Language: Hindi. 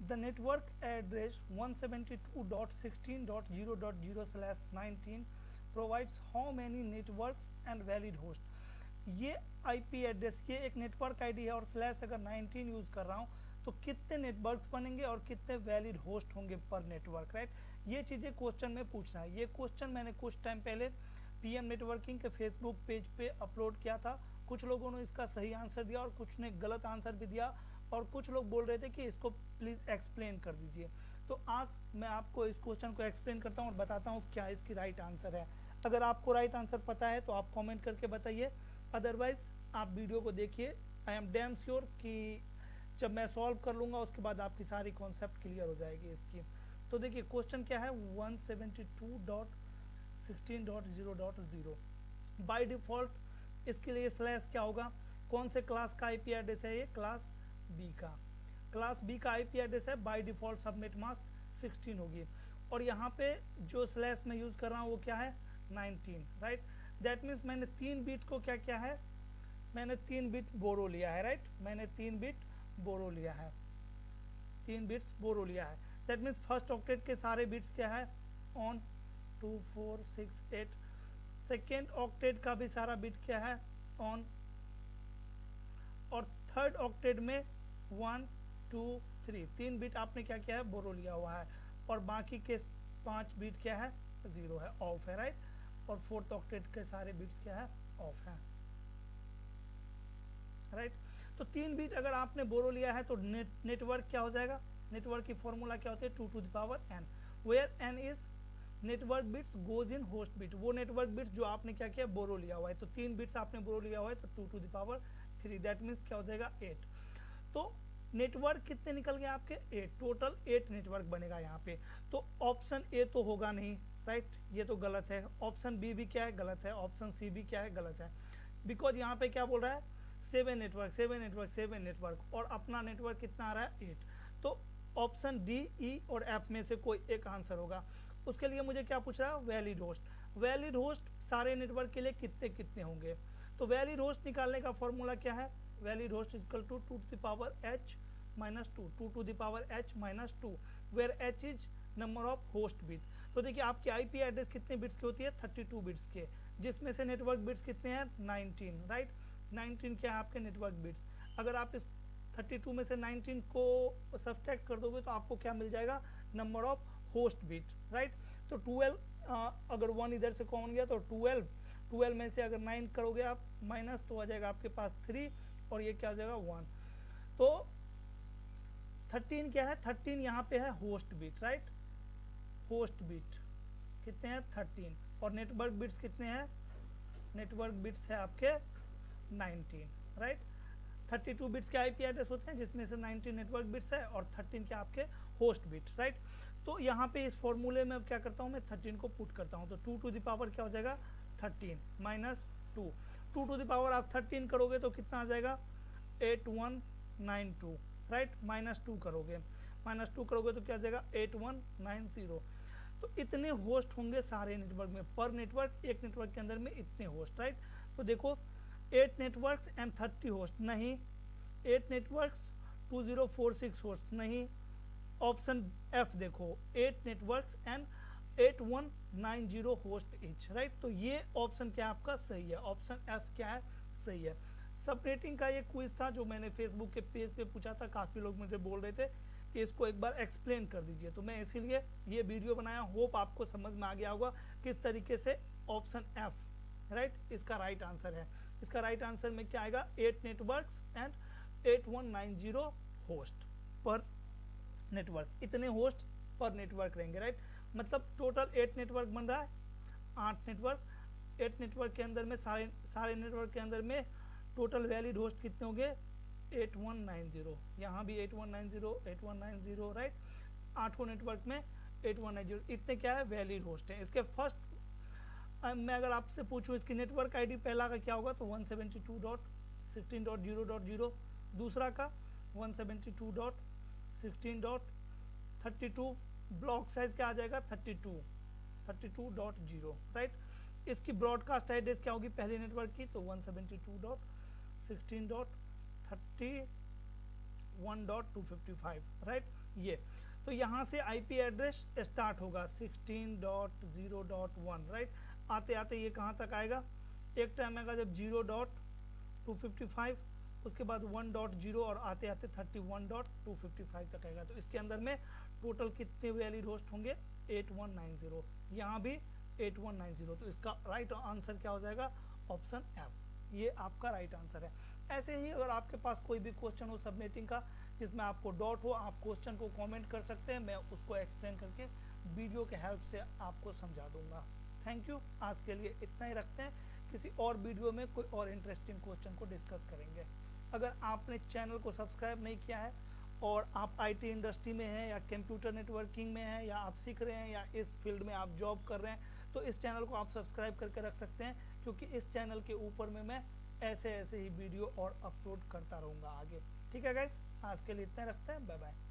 The network address 172.16.0.0/19 provides how many networks and valid host. ये आईपी एड्रेस, ये एक नेटवर्क आईडी है और स्लैश अगर 19 यूज कर रहा हूँ तो कितने नेटवर्क्स बनेंगे और कितने वैलिड होस्ट होंगे पर नेटवर्क, राइट। ये चीजें क्वेश्चन में पूछना है। ये क्वेश्चन मैंने कुछ टाइम पहले पीएम नेटवर्किंग के फेसबुक पेज पे अपलोड किया था। कुछ लोगों ने इसका सही आंसर दिया और कुछ ने गलत आंसर भी दिया, और कुछ लोग बोल रहे थे कि इसको प्लीज एक्सप्लेन कर दीजिए। तो आज मैं आपको इस क्वेश्चन को एक्सप्लेन करता हूँ और बताता हूँ क्या इसकी राइट आंसर है। अगर आपको राइट आंसर पता है तो आप कमेंट करके बताइए, अदरवाइज आप वीडियो को देखिए। आई एम डैम श्योर कि जब मैं सॉल्व कर लूंगा उसके बाद आपकी सारी कॉन्सेप्ट क्लियर हो जाएगी इसकी। तो देखिए क्वेश्चन क्या है, 172.16.0.0 बाय डिफॉल्ट इसके लिए स्लैश क्या होगा, कौन से क्लास का आईपी एड्रेस है, ये क्लास बी का। क्लास बी का आईपी एड्रेस है, बाय डिफॉल्ट सबनेट मास्क 16 होगी। और यहाँ पे जो स्लैश मैं यूज कर रहा हूँ वो क्या है, 19, राइट। दैट मीन्स मैंने 3 बिट को क्या किया है, मैंने 3 बिट बोरो लिया है, राइट। मैंने 3 बिट बोरो लिया है, 3 बिट्स बोरो लिया है। दैट मीन्स फर्स्ट ऑक्टेट के सारे बिट्स क्या है, ऑन 2 4 6 8। सेकेंड ऑक्टेट का भी सारा बिट क्या है, ऑन। और थर्ड ऑक्टेट में 1 2 3 3 बिट आपने क्या किया है, बोरो लिया हुआ है। और बाकी के 5 बिट क्या है, 0 है, ऑफ है, राइट। और फोर्थ ऑक्टेट के सारे बिट्स क्या है, ऑफ है, राइट। तो 3 बिट अगर आपने बोरो लिया है तो नेटवर्क क्या हो जाएगा, नेटवर्क की फॉर्मूला क्या होती है, 2 to the power n, where n is network bits goes in host bit. वो नेटवर्क बिट्स जो आपने क्या किया, बोरो लिया हुआ है। तो 3 बिट्स आपने बोरो लिया हुआ है तो 2 to the power 3, that means क्या हो जाएगा, 8। तो नेटवर्क कितने निकल गए आपके, 8, टोटल 8 नेटवर्क बनेगा यहाँ पे। तो ऑप्शन ए तो होगा नहीं, राइट, ये तो गलत है। ऑप्शन बी भी क्या है, गलत है। ऑप्शन सी भी क्या है, गलत है। बिकॉज यहाँ पे क्या बोल रहा है, 7 नेटवर्क 7 नेटवर्क 7 नेटवर्क, और अपना नेटवर्क कितना आ रहा है, 8। तो ऑप्शन डी, ई और एफ में से कोई एक आंसर होगा। उसके लिए मुझे क्या पूछ रहा है, वैलिड होस्ट। वैलिड होस्ट सारे नेटवर्क के लिए कितने कितने होंगे। तो वैलिड होस्ट निकालने का फॉर्मूला क्या है, valid host equal to 2 to the power h minus 2, 2 to the power h minus 2, where h is number of host bit. तो देखिए आपकी आईपी एड्रेस कितने बिट्स की होती है, 32 बिट्स के, जिसमें से नेटवर्क बिट्स कितने हैं, 19, राइट। 19 क्या है आपके नेटवर्क बिट्स। अगर आप इस 32 में से 19 को सब्सट्रैक्ट कर दोगे तो आपको क्या मिल जाएगा, number of host bit, right. तो 12, अगर 1 इधर से कॉमन गया तो 12, 12 में से अगर 9 करोगे आप माइनस तो आ जाएगा आपके पास 3, और ये क्या हो जाएगा 1। तो 13 क्या है, 13 यहाँ पे है host bit, right. Host bit कितने हैं, 13। और नेटवर्क बिट्स कितने हैं, नेटवर्क बिट्स है आपके 19, राइट। 32 बिट्स के आईपी एड्रेस होते हैं जिसमें से 19 नेटवर्क बिट्स है और 13 के आपके होस्ट बिट, राइट। तो यहाँ पे इस फॉर्मूले में क्या करता हूँ मैं, 13 को पुट करता हूँ। तो 2 टू द पावर क्या हो जाएगा, 13 माइनस 2, 2 टू द पावर आप 13 करोगे तो कितना आ जाएगा, 8192, राइट। माइनस 2 करोगे, माइनस 2 करोगे तो क्या आ जाएगा, 8190। तो इतने होस्ट होंगे सारे नेटवर्क में, पर नेटवर्क, एक नेटवर्क के अंदर में इतने होस्ट, राइट। तो देखो 8 नेटवर्क्स एंड 30 होस्ट नहीं, 8 नेटवर्क्स 2046 होस्ट नहीं। ऑप्शन एफ देखो, 8 networks and 8190 host etch, right. तो ये ऑप्शन क्या आपका सही है, ऑप्शन एफ क्या है, सही है। सबनेटिंग का ये क्विज था जो मैंने फेसबुक के पेज पे पूछा था, काफी लोग मुझे बोल रहे थे कि इसको एक बार एक्सप्लेन कर दीजिए, तो मैं इसीलिए ये वीडियो बनाया। होप आपको समझ में आ गया होगा किस तरीके से ऑप्शन एफ, राइट, इसका राइट आंसर है। इसका राइट आंसर में क्या आएगा, 8 नेटवर्क्स एंड 8190 होस्ट पर नेटवर्क, इतने होस्ट पर नेटवर्क रहेंगे, राइट। मतलब टोटल 8 नेटवर्क बन रहा है, 8 नेटवर्क। 8 नेटवर्क के अंदर में सारे नेटवर्क के अंदर में टोटल वैलिड होस्ट कितने होंगे, 8190। यहाँ भी 8190 8190, राइट। 8 नेटवर्क में 8190, इतने क्या है, वैलिड होस्ट है। इसके फर्स्ट मैं अगर आपसे पूछूं इसकी नेटवर्क आईडी पहला का क्या होगा तो 172.16.0.0, दूसरा का 172.16.32, ब्लॉक साइज क्या आ जाएगा, 32.0, राइट। इसकी ब्रॉडकास्ट एड्रेस क्या होगी पहले नेटवर्क की, तो 172.16.32 1.255, राइट। ये तो यहाँ से आईपी एड्रेस स्टार्ट होगा 16.0.1, राइट। आते आते ये कहाँ तक आएगा, एक टाइम आएगा जब 0.255, उसके बाद 1.0 और आते आते 31.255 तक आएगा। तो इसके अंदर में टोटल कितने वैलिड होस्ट होंगे, 8190, यहाँ भी 8190। तो इसका राइट आंसर क्या हो जाएगा, ऑप्शन एफ, ये आपका राइट आंसर है। ऐसे ही अगर आपके पास कोई भी क्वेश्चन हो सबनेटिंग का जिसमें आपको डाउट हो, आप क्वेश्चन को कमेंट कर सकते हैं, मैं उसको एक्सप्लेन करके वीडियो के हेल्प से आपको समझा दूंगा। थैंक यू, आज के लिए इतना ही रखते हैं, किसी और वीडियो में कोई और इंटरेस्टिंग क्वेश्चन को डिस्कस करेंगे। अगर आपने चैनल को सब्सक्राइब नहीं किया है और आप आईटी इंडस्ट्री में हैं या कंप्यूटर नेटवर्किंग में हैं या आप सीख रहे हैं या इस फील्ड में आप जॉब कर रहे हैं, तो इस चैनल को आप सब्सक्राइब करके रख सकते हैं, क्योंकि इस चैनल के ऊपर में मैं ऐसे ही वीडियो और अपलोड करता रहूँगा आगे। ठीक है गाइस, आज के लिए इतना रखते हैं, बाय बाय।